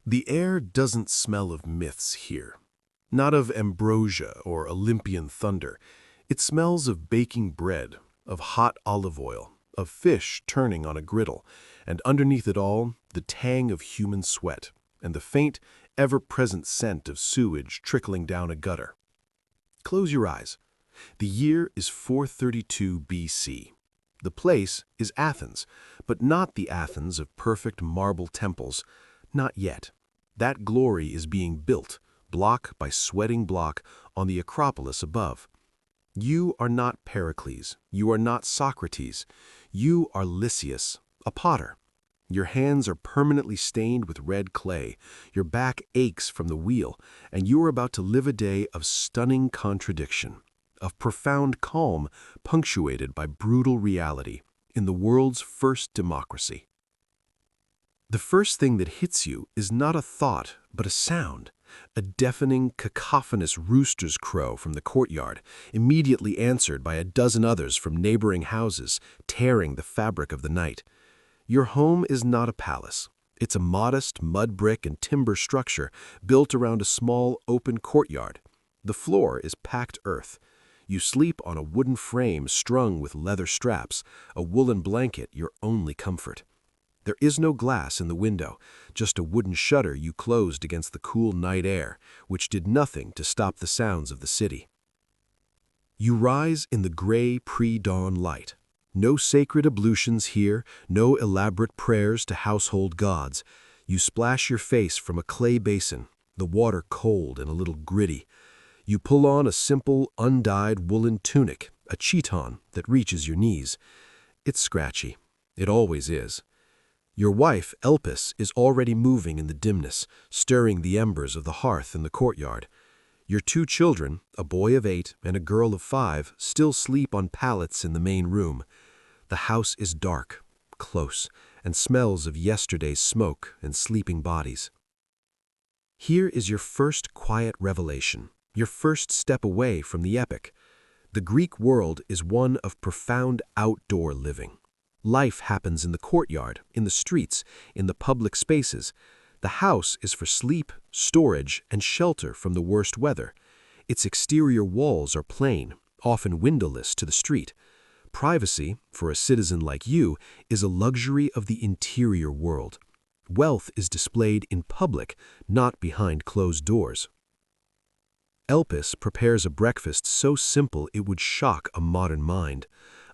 The air doesn't smell of myths here. Not of ambrosia or Olympian thunder. It smells of baking bread, of hot olive oil, of fish turning on a griddle, and underneath it all, the tang of human sweat, and the faint, ever-present scent of sewage trickling down a gutter. Close your eyes. The year is 432 BC. The place is Athens, but not the Athens of perfect marble temples. Not yet. That glory is being built, block by sweating block, on the Acropolis above. You are not Pericles. You are not Socrates. You are Lysias, a potter. Your hands are permanently stained with red clay, your back aches from the wheel, and you are about to live a day of stunning contradiction, of profound calm punctuated by brutal reality, in the world's first democracy. The first thing that hits you is not a thought, but a sound, a deafening, cacophonous rooster's crow from the courtyard, immediately answered by a dozen others from neighboring houses, tearing the fabric of the night. Your home is not a palace. It's a modest mud brick and timber structure built around a small, open courtyard. The floor is packed earth. You sleep on a wooden frame strung with leather straps, a woolen blanket your only comfort. There is no glass in the window, just a wooden shutter you closed against the cool night air, which did nothing to stop the sounds of the city. You rise in the gray pre-dawn light. No sacred ablutions here, no elaborate prayers to household gods. You splash your face from a clay basin, the water cold and a little gritty. You pull on a simple, undyed woolen tunic, a chiton that reaches your knees. It's scratchy. It always is. Your wife, Elpis, is already moving in the dimness, stirring the embers of the hearth in the courtyard. Your two children, a boy of 8 and a girl of 5, still sleep on pallets in the main room. The house is dark, close, and smells of yesterday's smoke and sleeping bodies. Here is your first quiet revelation, your first step away from the epic. The Greek world is one of profound outdoor living. Life happens in the courtyard, in the streets, in the public spaces. The house is for sleep, storage, and shelter from the worst weather. Its exterior walls are plain, often windowless to the street. Privacy, for a citizen like you, is a luxury of the interior world. Wealth is displayed in public, not behind closed doors. Elpis prepares a breakfast so simple it would shock a modern mind.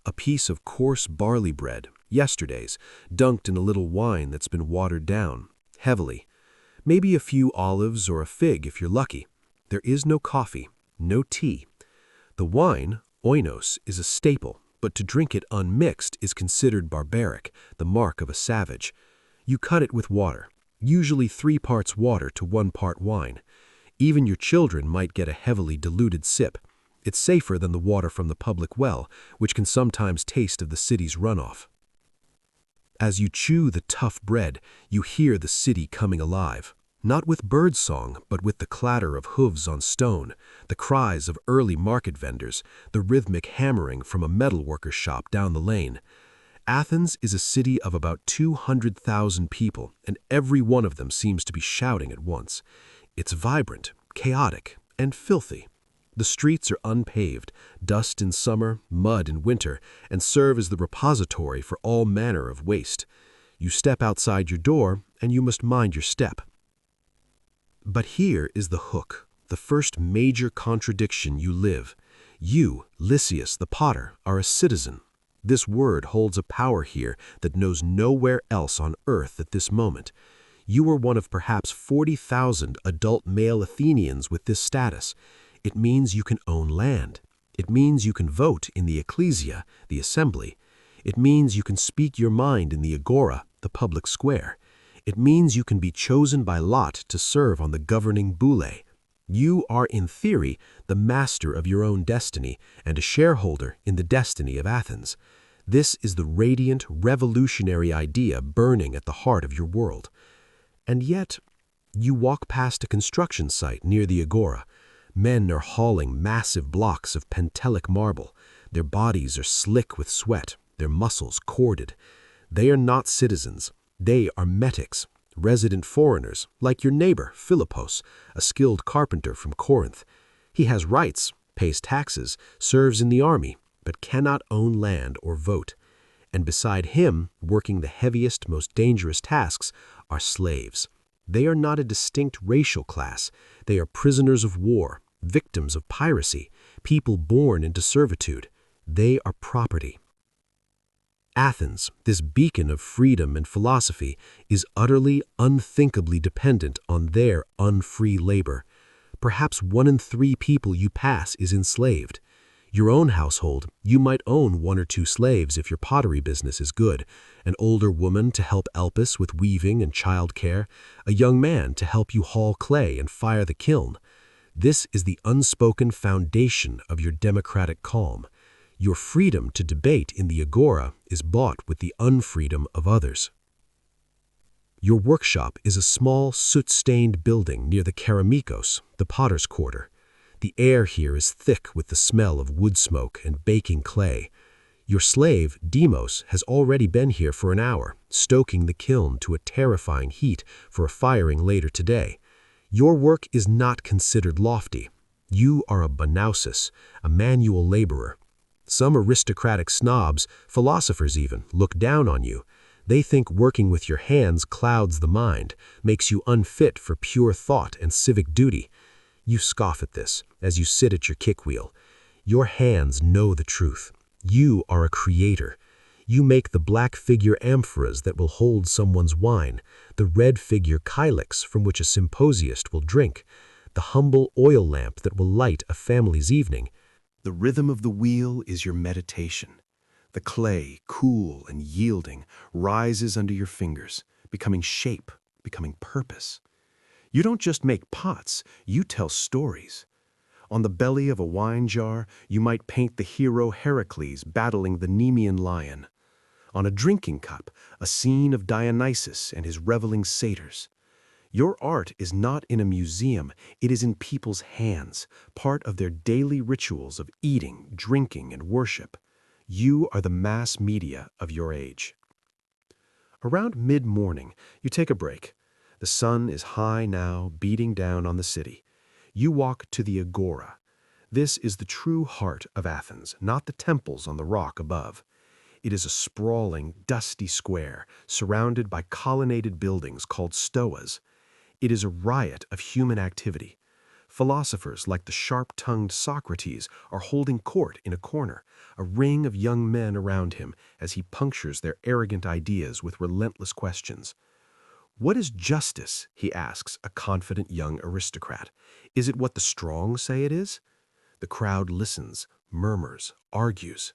A piece of coarse barley bread, yesterday's, dunked in a little wine that's been watered down, heavily. Maybe a few olives or a fig if you're lucky. There is no coffee, no tea. The wine, oinos, is a staple, but to drink it unmixed is considered barbaric, the mark of a savage. You cut it with water, usually 3 parts water to 1 part wine. Even your children might get a heavily diluted sip. It's safer than the water from the public well, which can sometimes taste of the city's runoff. As you chew the tough bread, you hear the city coming alive, not with birdsong, but with the clatter of hooves on stone, the cries of early market vendors, the rhythmic hammering from a metalworker's shop down the lane. Athens is a city of about 200,000 people, and every one of them seems to be shouting at once. It's vibrant, chaotic, and filthy. The streets are unpaved, dust in summer, mud in winter, and serve as the repository for all manner of waste. You step outside your door, and you must mind your step. But here is the hook, the first major contradiction you live. You, Lysias the potter, are a citizen. This word holds a power here that knows nowhere else on earth at this moment. You are one of perhaps 40,000 adult male Athenians with this status. It means you can own land. It means you can vote in the ecclesia, the assembly. It means you can speak your mind in the Agora, the public square. It means you can be chosen by lot to serve on the governing boule. You are, in theory, the master of your own destiny and a shareholder in the destiny of Athens. This is the radiant, revolutionary idea burning at the heart of your world. And yet, you walk past a construction site near the Agora. Men are hauling massive blocks of Pentelic marble. Their bodies are slick with sweat, their muscles corded. They are not citizens. They are metics, resident foreigners, like your neighbor, Philippos, a skilled carpenter from Corinth. He has rights, pays taxes, serves in the army, but cannot own land or vote. And beside him, working the heaviest, most dangerous tasks, are slaves. They are not a distinct racial class. They are prisoners of war, victims of piracy, people born into servitude. They are property. Athens, this beacon of freedom and philosophy, is utterly, unthinkably dependent on their unfree labor. Perhaps 1 in 3 people you pass is enslaved. Your own household, you might own 1 or 2 slaves if your pottery business is good, an older woman to help Elpis with weaving and child care, a young man to help you haul clay and fire the kiln. This is the unspoken foundation of your democratic calm. Your freedom to debate in the Agora is bought with the unfreedom of others. Your workshop is a small, soot-stained building near the Keramikos, the potter's quarter. The air here is thick with the smell of wood smoke and baking clay. Your slave, Demos, has already been here for an hour, stoking the kiln to a terrifying heat for a firing later today. Your work is not considered lofty. You are a banausis, a manual laborer. Some aristocratic snobs, philosophers even, look down on you. They think working with your hands clouds the mind, makes you unfit for pure thought and civic duty. You scoff at this as you sit at your kickwheel. Your hands know the truth. You are a creator. You make the black figure amphoras that will hold someone's wine, the red figure kylix from which a symposiast will drink, the humble oil lamp that will light a family's evening. The rhythm of the wheel is your meditation. The clay, cool and yielding, rises under your fingers, becoming shape, becoming purpose. You don't just make pots, you tell stories. On the belly of a wine jar, you might paint the hero Heracles battling the Nemean lion. On a drinking cup, a scene of Dionysus and his reveling satyrs. Your art is not in a museum, it is in people's hands, part of their daily rituals of eating, drinking, and worship. You are the mass media of your age. Around mid-morning, you take a break. The sun is high now, beating down on the city. You walk to the Agora. This is the true heart of Athens, not the temples on the rock above. It is a sprawling, dusty square, surrounded by colonnaded buildings called stoas. It is a riot of human activity. Philosophers like the sharp-tongued Socrates are holding court in a corner, a ring of young men around him as he punctures their arrogant ideas with relentless questions. What is justice, he asks a confident young aristocrat. Is it what the strong say it is? The crowd listens, murmurs, argues.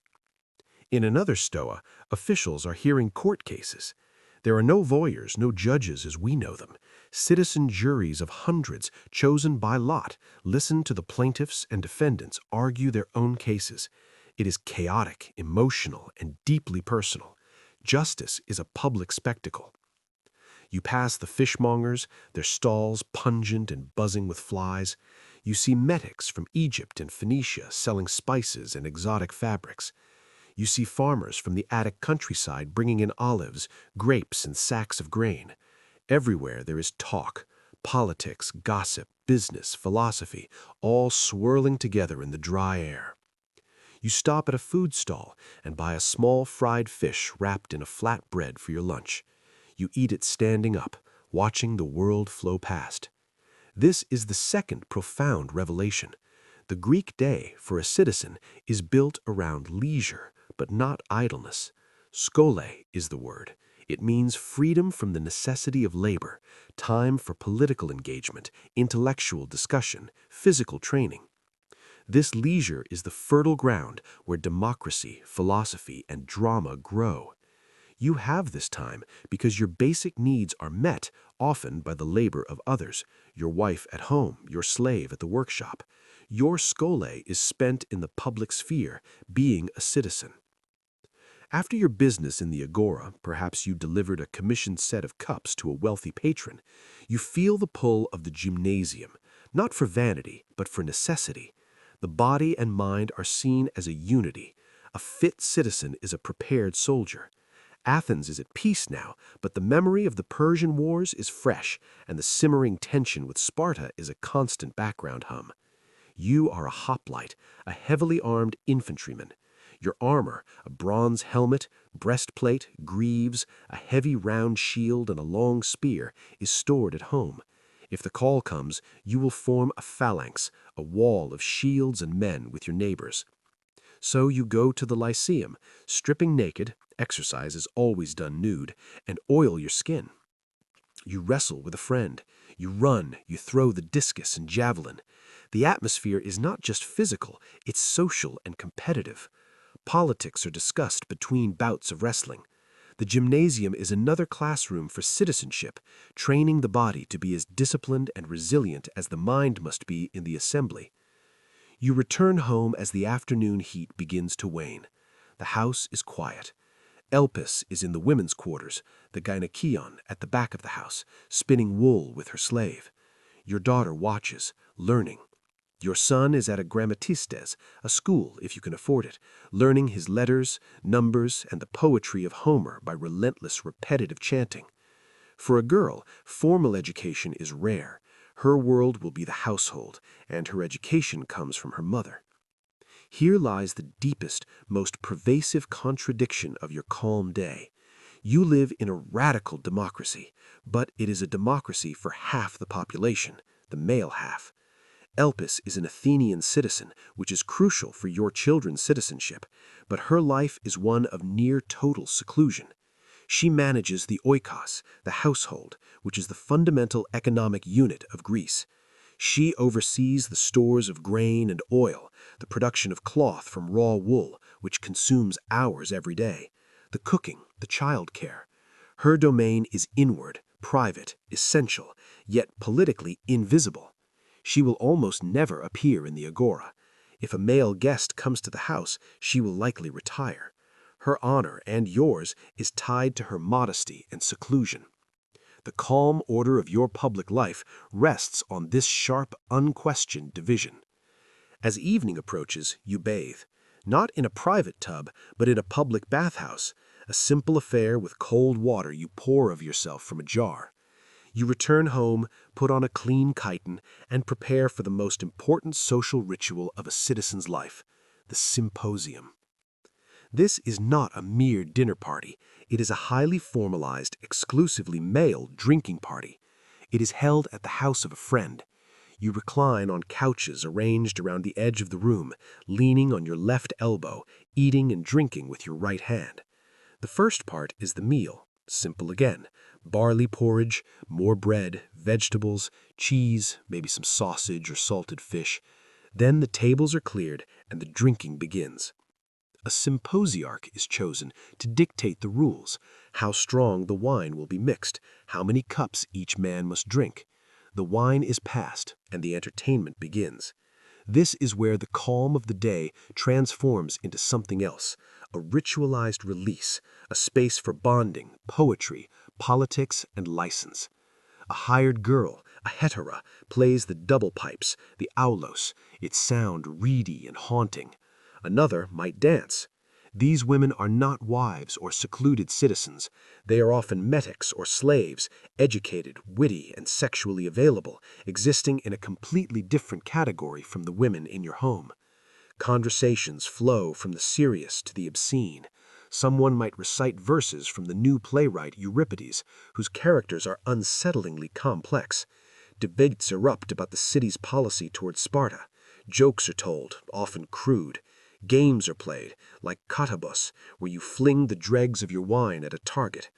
In another stoa, officials are hearing court cases. There are no lawyers, no judges as we know them. Citizen juries of hundreds, chosen by lot, listen to the plaintiffs and defendants argue their own cases. It is chaotic, emotional, and deeply personal. Justice is a public spectacle. You pass the fishmongers, their stalls pungent and buzzing with flies. You see metics from Egypt and Phoenicia selling spices and exotic fabrics. You see farmers from the Attic countryside bringing in olives, grapes, and sacks of grain. Everywhere there is talk, politics, gossip, business, philosophy, all swirling together in the dry air. You stop at a food stall and buy a small fried fish wrapped in a flat bread for your lunch. You eat it standing up, watching the world flow past. This is the second profound revelation. The Greek day, for a citizen, is built around leisure, but not idleness. Skole is the word. It means freedom from the necessity of labor, time for political engagement, intellectual discussion, physical training. This leisure is the fertile ground where democracy, philosophy, and drama grow. You have this time because your basic needs are met, often by the labor of others, your wife at home, your slave at the workshop. Your skole is spent in the public sphere, being a citizen. After your business in the Agora, perhaps you delivered a commissioned set of cups to a wealthy patron, you feel the pull of the Gymnasium, not for vanity, but for necessity. The body and mind are seen as a unity. A fit citizen is a prepared soldier. Athens is at peace now, but the memory of the Persian Wars is fresh, and the simmering tension with Sparta is a constant background hum. You are a hoplite, a heavily armed infantryman. Your armor, a bronze helmet, breastplate, greaves, a heavy round shield, and a long spear, is stored at home. If the call comes, you will form a phalanx, a wall of shields and men with your neighbors. So you go to the Lysium, stripping naked, exercise is always done nude, and oil your skin. You wrestle with a friend. You run, you throw the discus and javelin. The atmosphere is not just physical, it's social and competitive. Politics are discussed between bouts of wrestling. The gymnasium is another classroom for citizenship, training the body to be as disciplined and resilient as the mind must be in the assembly. You return home as the afternoon heat begins to wane. The house is quiet. Elpis is in the women's quarters, the gynaikeon at the back of the house, spinning wool with her slave. Your daughter watches, learning. Your son is at a grammatistes, a school, if you can afford it, learning his letters, numbers, and the poetry of Homer by relentless, repetitive chanting. For a girl, formal education is rare. Her world will be the household, and her education comes from her mother. Here lies the deepest, most pervasive contradiction of your calm day. You live in a radical democracy, but it is a democracy for half the population, the male half. Elpis is an Athenian citizen, which is crucial for your children's citizenship, but her life is one of near total seclusion. She manages the oikos, the household, which is the fundamental economic unit of Greece. She oversees the stores of grain and oil, the production of cloth from raw wool, which consumes hours every day, the cooking, the child care. Her domain is inward, private, essential, yet politically invisible. She will almost never appear in the Agora. If a male guest comes to the house, she will likely retire. Her honor and yours is tied to her modesty and seclusion. The calm order of your public life rests on this sharp, unquestioned division. As evening approaches, you bathe, not in a private tub, but in a public bathhouse, a simple affair with cold water you pour of yourself from a jar. You return home, put on a clean chiton, and prepare for the most important social ritual of a citizen's life, the symposium. This is not a mere dinner party. It is a highly formalized, exclusively male drinking party. It is held at the house of a friend. You recline on couches arranged around the edge of the room, leaning on your left elbow, eating and drinking with your right hand. The first part is the meal, simple again. Barley porridge, more bread, vegetables, cheese, maybe some sausage or salted fish. Then the tables are cleared and the drinking begins. A symposiarch is chosen to dictate the rules, how strong the wine will be mixed, how many cups each man must drink. The wine is passed, and the entertainment begins. This is where the calm of the day transforms into something else, a ritualized release, a space for bonding, poetry, politics, and license. A hired girl, a hetera, plays the double pipes, the aulos, its sound reedy and haunting. Another might dance. These women are not wives or secluded citizens. They are often metics or slaves, educated, witty, and sexually available, existing in a completely different category from the women in your home. Conversations flow from the serious to the obscene. Someone might recite verses from the new playwright Euripides, whose characters are unsettlingly complex. Debates erupt about the city's policy towards Sparta. Jokes are told, often crude. Games are played, like katabos, where you fling the dregs of your wine at a target.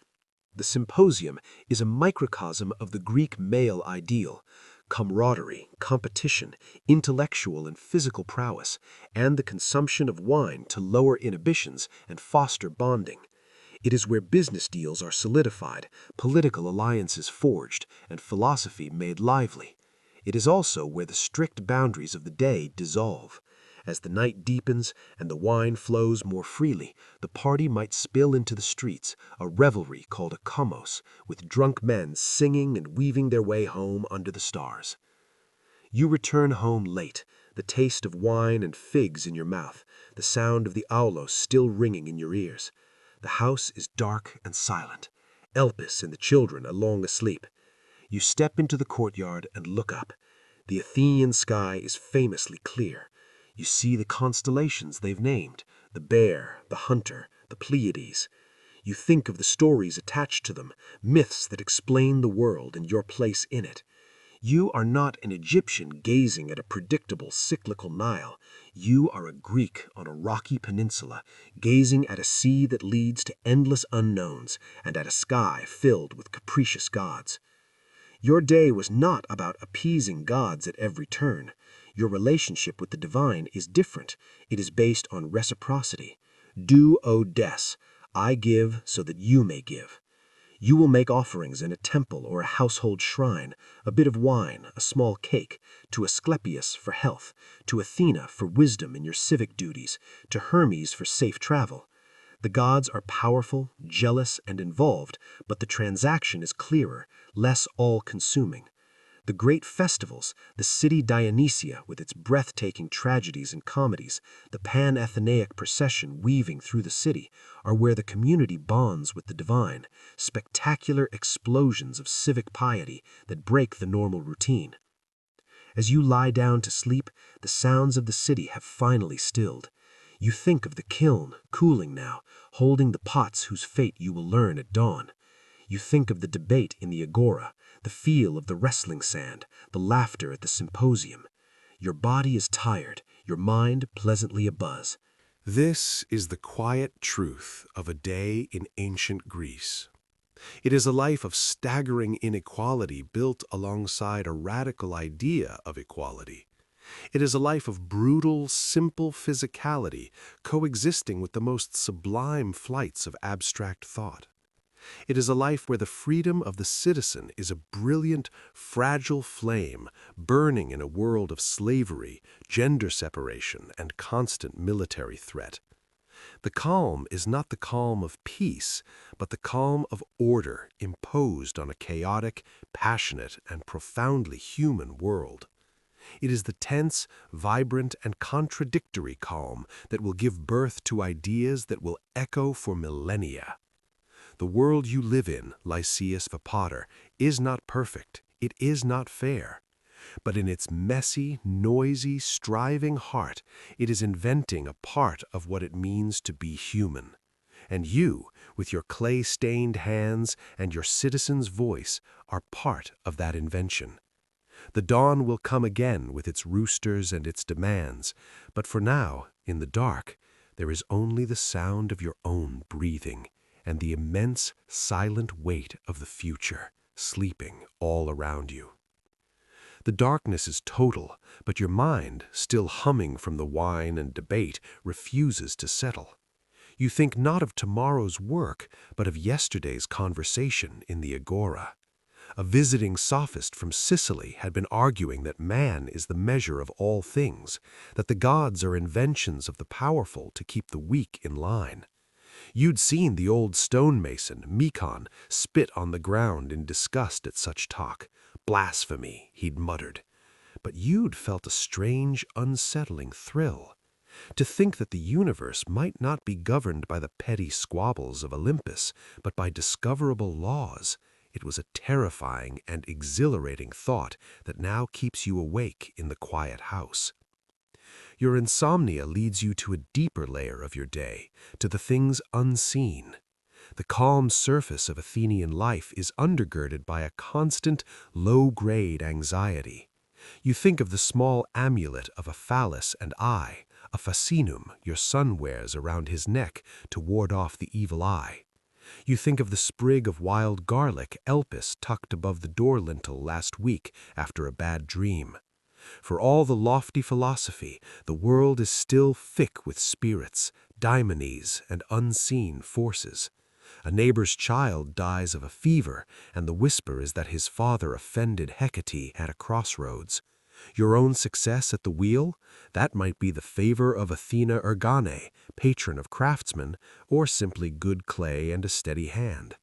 The symposium is a microcosm of the Greek male ideal: camaraderie, competition, intellectual and physical prowess, and the consumption of wine to lower inhibitions and foster bonding. It is where business deals are solidified, political alliances forged, and philosophy made lively. It is also where the strict boundaries of the day dissolve. As the night deepens and the wine flows more freely, the party might spill into the streets, a revelry called a komos, with drunk men singing and weaving their way home under the stars. You return home late, the taste of wine and figs in your mouth, the sound of the aulos still ringing in your ears. The house is dark and silent. Elpis and the children are long asleep. You step into the courtyard and look up. The Athenian sky is famously clear. You see the constellations they've named, the Bear, the Hunter, the Pleiades. You think of the stories attached to them, myths that explain the world and your place in it. You are not an Egyptian gazing at a predictable cyclical Nile. You are a Greek on a rocky peninsula, gazing at a sea that leads to endless unknowns and at a sky filled with capricious gods. Your day was not about appeasing gods at every turn. Your relationship with the divine is different. It is based on reciprocity. Do, O des, I give so that you may give. You will make offerings in a temple or a household shrine, a bit of wine, a small cake, to Asclepius for health, to Athena for wisdom in your civic duties, to Hermes for safe travel. The gods are powerful, jealous, and involved, but the transaction is clearer, less all-consuming. The great festivals, the city Dionysia with its breathtaking tragedies and comedies, the pan-Athenaic procession weaving through the city, are where the community bonds with the divine, spectacular explosions of civic piety that break the normal routine. As you lie down to sleep, the sounds of the city have finally stilled. You think of the kiln, cooling now, holding the pots whose fate you will learn at dawn. You think of the debate in the Agora, the feel of the wrestling sand, the laughter at the Symposium. Your body is tired, your mind pleasantly abuzz. This is the quiet truth of a day in ancient Greece. It is a life of staggering inequality built alongside a radical idea of equality. It is a life of brutal, simple physicality coexisting with the most sublime flights of abstract thought. It is a life where the freedom of the citizen is a brilliant, fragile flame burning in a world of slavery, gender separation, and constant military threat. The calm is not the calm of peace, but the calm of order imposed on a chaotic, passionate, and profoundly human world. It is the tense, vibrant, and contradictory calm that will give birth to ideas that will echo for millennia. The world you live in, Lysias the potter, is not perfect, it is not fair. But in its messy, noisy, striving heart, it is inventing a part of what it means to be human. And you, with your clay-stained hands and your citizen's voice, are part of that invention. The dawn will come again with its roosters and its demands, but for now, in the dark, there is only the sound of your own breathing and the immense, silent weight of the future sleeping all around you. The darkness is total, but your mind, still humming from the wine and debate, refuses to settle. You think not of tomorrow's work, but of yesterday's conversation in the Agora. A visiting sophist from Sicily had been arguing that man is the measure of all things, that the gods are inventions of the powerful to keep the weak in line. You'd seen the old stonemason, Mekon, spit on the ground in disgust at such talk. Blasphemy, he'd muttered. But you'd felt a strange, unsettling thrill. To think that the universe might not be governed by the petty squabbles of Olympus, but by discoverable laws. It was a terrifying and exhilarating thought that now keeps you awake in the quiet house. Your insomnia leads you to a deeper layer of your day, to the things unseen. The calm surface of Athenian life is undergirded by a constant, low-grade anxiety. You think of the small amulet of a phallus and eye, a fascinum your son wears around his neck to ward off the evil eye. You think of the sprig of wild garlic Elpis tucked above the door lintel last week after a bad dream. For all the lofty philosophy, the world is still thick with spirits, daimones, and unseen forces. A neighbor's child dies of a fever, and the whisper is that his father offended Hecate at a crossroads. Your own success at the wheel? That might be the favor of Athena Ergane, patron of craftsmen, or simply good clay and a steady hand.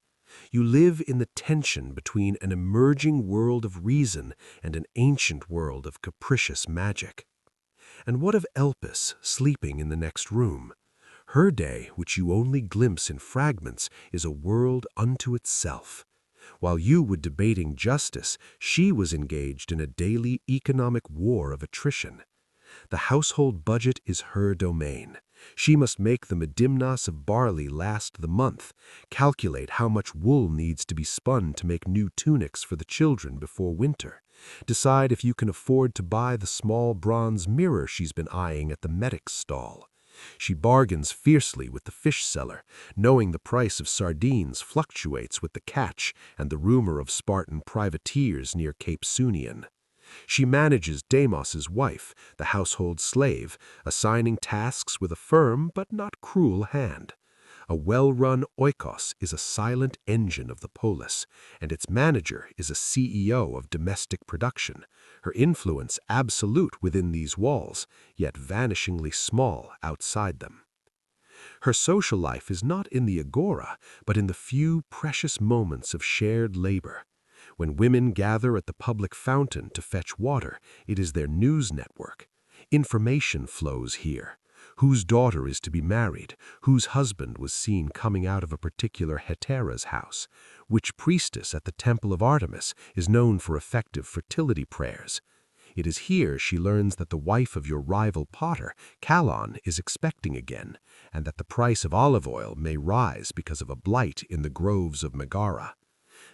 You live in the tension between an emerging world of reason and an ancient world of capricious magic. And what of Elpis sleeping in the next room? Her day, which you only glimpse in fragments, is a world unto itself. While you were debating justice, she was engaged in a daily economic war of attrition. The household budget is her domain. She must make the medimnas of barley last the month, calculate how much wool needs to be spun to make new tunics for the children before winter, decide if you can afford to buy the small bronze mirror she's been eyeing at the medic's stall. She bargains fiercely with the fish seller, knowing the price of sardines fluctuates with the catch and the rumor of Spartan privateers near Cape Sunion. She manages Deimos's wife, the household slave, assigning tasks with a firm but not cruel hand. A well-run oikos is a silent engine of the polis, and its manager is a CEO of domestic production, her influence absolute within these walls, yet vanishingly small outside them. Her social life is not in the agora, but in the few precious moments of shared labor. When women gather at the public fountain to fetch water, it is their news network. Information flows here. Whose daughter is to be married, whose husband was seen coming out of a particular hetera's house, which priestess at the temple of Artemis is known for effective fertility prayers. It is here she learns that the wife of your rival potter, Calon, is expecting again, and that the price of olive oil may rise because of a blight in the groves of Megara.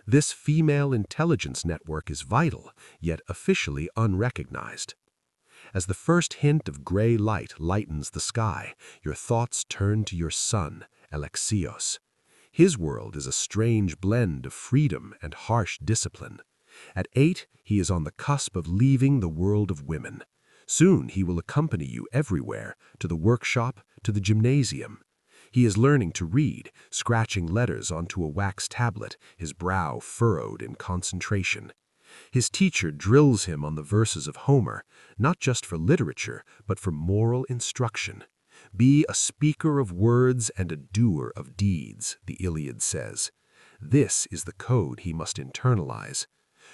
This female intelligence network is vital, yet officially unrecognized. As the first hint of gray light lightens the sky, your thoughts turn to your son, Alexios. His world is a strange blend of freedom and harsh discipline. At 8, he is on the cusp of leaving the world of women. Soon he will accompany you everywhere, to the workshop, to the gymnasium. He is learning to read, scratching letters onto a wax tablet, his brow furrowed in concentration. His teacher drills him on the verses of Homer, not just for literature, but for moral instruction. Be a speaker of words and a doer of deeds, the Iliad says. This is the code he must internalize.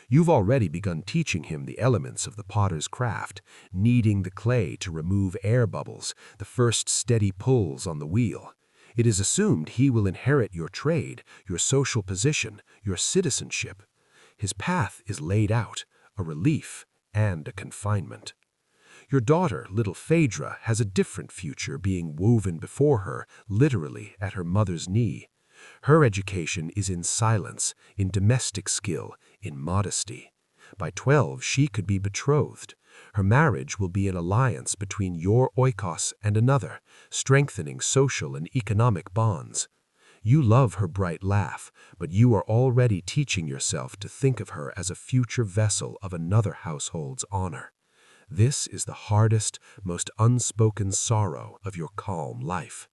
You've already begun teaching him the elements of the potter's craft, kneading the clay to remove air bubbles, the first steady pulls on the wheel. It is assumed he will inherit your trade, your social position, your citizenship. His path is laid out, a relief and a confinement. Your daughter, little Phaedra, has a different future being woven before her, literally at her mother's knee. Her education is in silence, in domestic skill, in modesty. By 12, she could be betrothed. Her marriage will be an alliance between your oikos and another, strengthening social and economic bonds. You love her bright laugh, but you are already teaching yourself to think of her as a future vessel of another household's honor. This is the hardest, most unspoken sorrow of your calm life.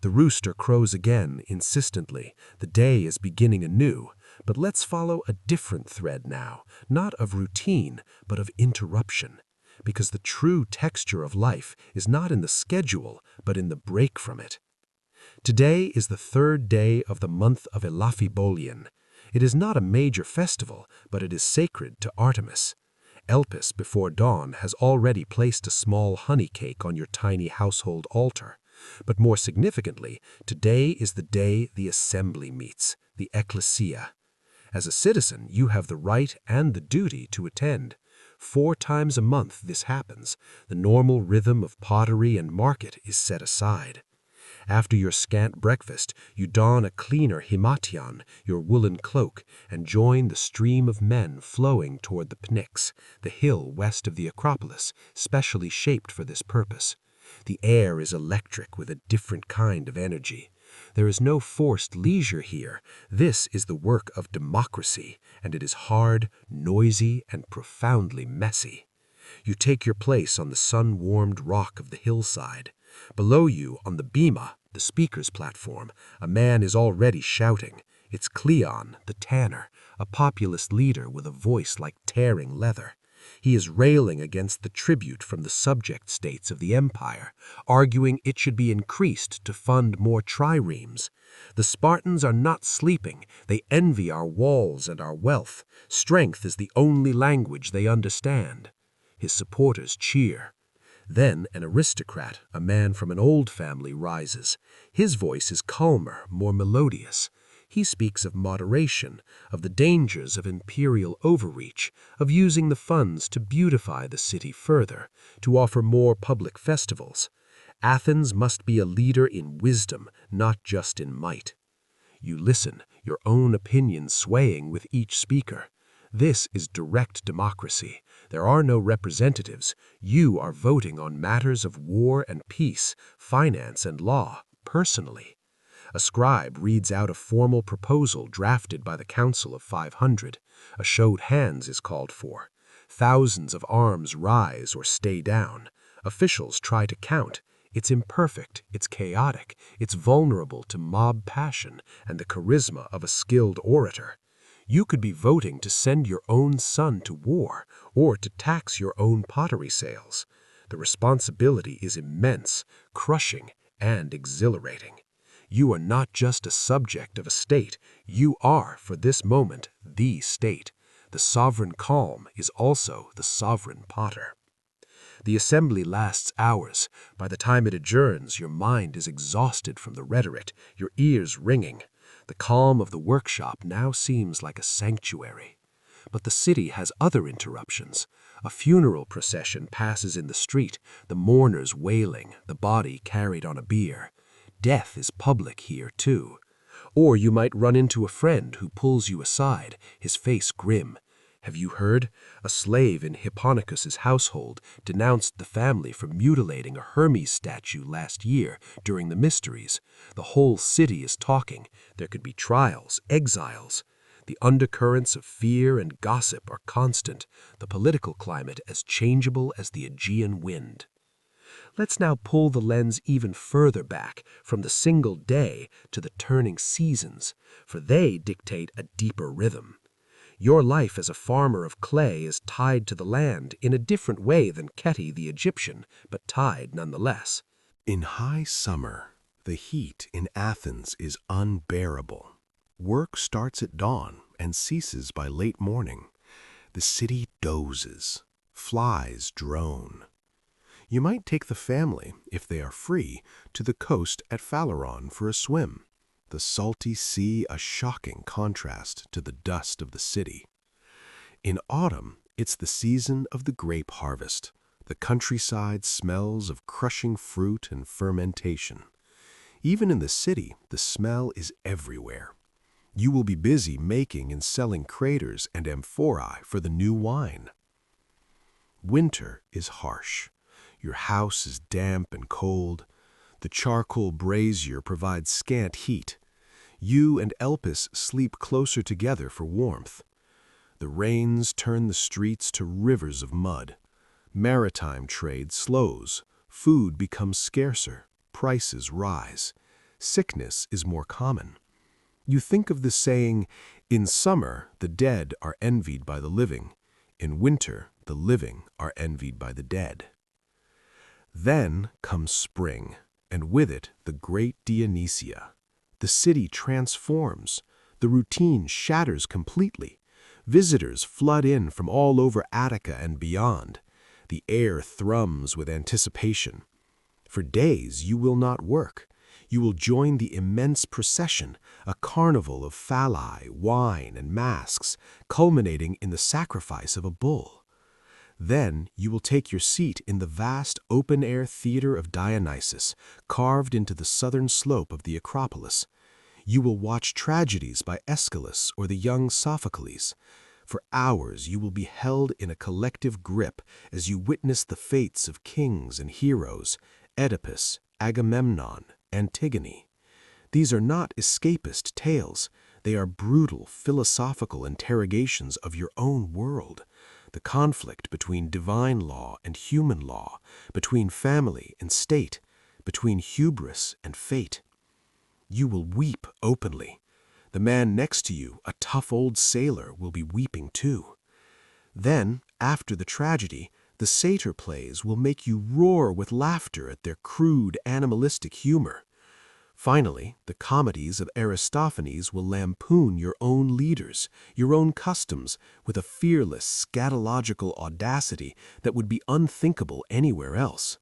The rooster crows again, insistently. The day is beginning anew, but let's follow a different thread now, not of routine, but of interruption. Because the true texture of life is not in the schedule, but in the break from it. Today is the 3rd day of the month of Elaphibolion. It is not a major festival, but it is sacred to Artemis. Elpis, before dawn, has already placed a small honey cake on your tiny household altar. But more significantly, today is the day the assembly meets, the ecclesia. As a citizen, you have the right and the duty to attend. 4 times a month this happens. The normal rhythm of pottery and market is set aside. After your scant breakfast, you don a cleaner himation, your woolen cloak, and join the stream of men flowing toward the Pnyx, the hill west of the Acropolis, specially shaped for this purpose. The air is electric with a different kind of energy. There is no forced leisure here. This is the work of democracy, and it is hard, noisy, and profoundly messy. You take your place on the sun-warmed rock of the hillside. Below you, on the bema, the speaker's platform, a man is already shouting. It's Cleon, the tanner, a populist leader with a voice like tearing leather. He is railing against the tribute from the subject states of the empire, arguing it should be increased to fund more triremes. The Spartans are not sleeping. They envy our walls and our wealth. Strength is the only language they understand. His supporters cheer. Then an aristocrat, a man from an old family, rises. His voice is calmer, more melodious. He speaks of moderation, of the dangers of imperial overreach, of using the funds to beautify the city further, to offer more public festivals. Athens must be a leader in wisdom, not just in might. You listen, your own opinion swaying with each speaker. This is direct democracy. There are no representatives. You are voting on matters of war and peace, finance and law, personally. A scribe reads out a formal proposal drafted by the Council of 500. A show of hands is called for. Thousands of arms rise or stay down. Officials try to count. It's imperfect, it's chaotic, it's vulnerable to mob passion and the charisma of a skilled orator. You could be voting to send your own son to war or to tax your own pottery sales. The responsibility is immense, crushing, and exhilarating. You are not just a subject of a state, you are, for this moment, the state. The sovereign calm is also the sovereign potter. The assembly lasts hours. By the time it adjourns, your mind is exhausted from the rhetoric, your ears ringing. The calm of the workshop now seems like a sanctuary. But the city has other interruptions. A funeral procession passes in the street, the mourners wailing, the body carried on a bier. Death is public here, too. Or you might run into a friend who pulls you aside, his face grim. Have you heard? A slave in Hipponicus's household denounced the family for mutilating a Hermes statue last year during the mysteries. The whole city is talking. There could be trials, exiles. The undercurrents of fear and gossip are constant, the political climate as changeable as the Aegean wind. Let's now pull the lens even further back, from the single day to the turning seasons, for they dictate a deeper rhythm. Your life as a farmer of clay is tied to the land in a different way than Keti the Egyptian, but tied nonetheless. In high summer, the heat in Athens is unbearable. Work starts at dawn and ceases by late morning. The city dozes. Flies drone. You might take the family, if they are free, to the coast at Phaleron for a swim. The salty sea a shocking contrast to the dust of the city. In autumn, it's the season of the grape harvest. The countryside smells of crushing fruit and fermentation. Even in the city, the smell is everywhere. You will be busy making and selling craters and amphorae for the new wine. Winter is harsh. Your house is damp and cold. The charcoal brazier provides scant heat. You and Elpis sleep closer together for warmth. The rains turn the streets to rivers of mud. Maritime trade slows. Food becomes scarcer. Prices rise. Sickness is more common. You think of the saying, "In summer, the dead are envied by the living. In winter, the living are envied by the dead." Then comes spring, and with it the great Dionysia. The city transforms. The routine shatters completely. Visitors flood in from all over Attica and beyond. The air thrums with anticipation. For days you will not work. You will join the immense procession, a carnival of phalli, wine, and masks, culminating in the sacrifice of a bull. Then you will take your seat in the vast open-air theater of Dionysus, carved into the southern slope of the Acropolis. You will watch tragedies by Aeschylus or the young Sophocles. For hours you will be held in a collective grip as you witness the fates of kings and heroes, Oedipus, Agamemnon, Antigone. These are not escapist tales. They are brutal philosophical interrogations of your own world. The conflict between divine law and human law, between family and state, between hubris and fate. You will weep openly. The man next to you, a tough old sailor, will be weeping too. Then, after the tragedy, the satyr plays will make you roar with laughter at their crude, animalistic humor. Finally, the comedies of Aristophanes will lampoon your own leaders, your own customs, with a fearless, scatological audacity that would be unthinkable anywhere else.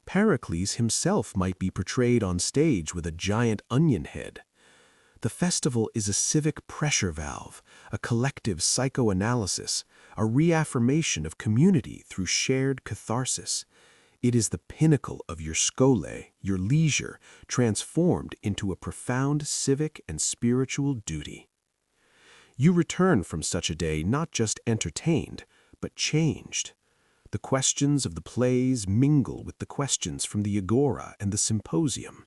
Pericles himself might be portrayed on stage with a giant onion head. The festival is a civic pressure valve, a collective psychoanalysis, a reaffirmation of community through shared catharsis. It is the pinnacle of your schole, your leisure, transformed into a profound civic and spiritual duty. You return from such a day not just entertained, but changed. The questions of the plays mingle with the questions from the Agora and the Symposium.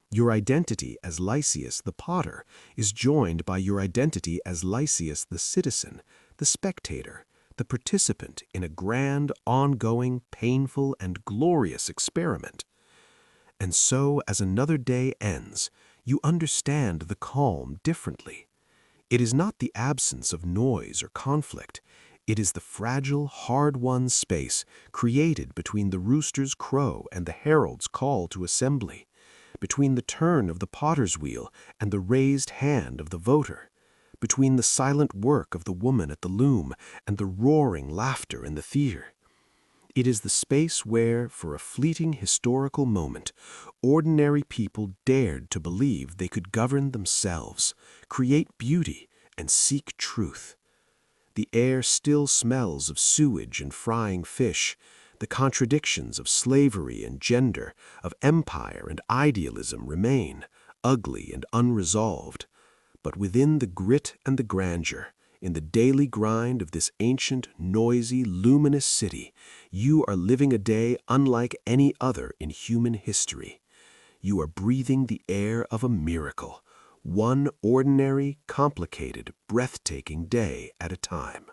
Your identity as Lysias the potter is joined by your identity as Lysias the citizen, the spectator, the participant in a grand, ongoing, painful, and glorious experiment. And so, as another day ends, you understand the calm differently. It is not the absence of noise or conflict. It is the fragile, hard-won space created between the rooster's crow and the herald's call to assembly, between the turn of the potter's wheel and the raised hand of the voter, between the silent work of the woman at the loom and the roaring laughter in the theater. It is the space where, for a fleeting historical moment, ordinary people dared to believe they could govern themselves, create beauty, and seek truth. The air still smells of sewage and frying fish. The contradictions of slavery and gender, of empire and idealism remain, ugly and unresolved. But within the grit and the grandeur, in the daily grind of this ancient, noisy, luminous city, you are living a day unlike any other in human history. You are breathing the air of a miracle, one ordinary, complicated, breathtaking day at a time.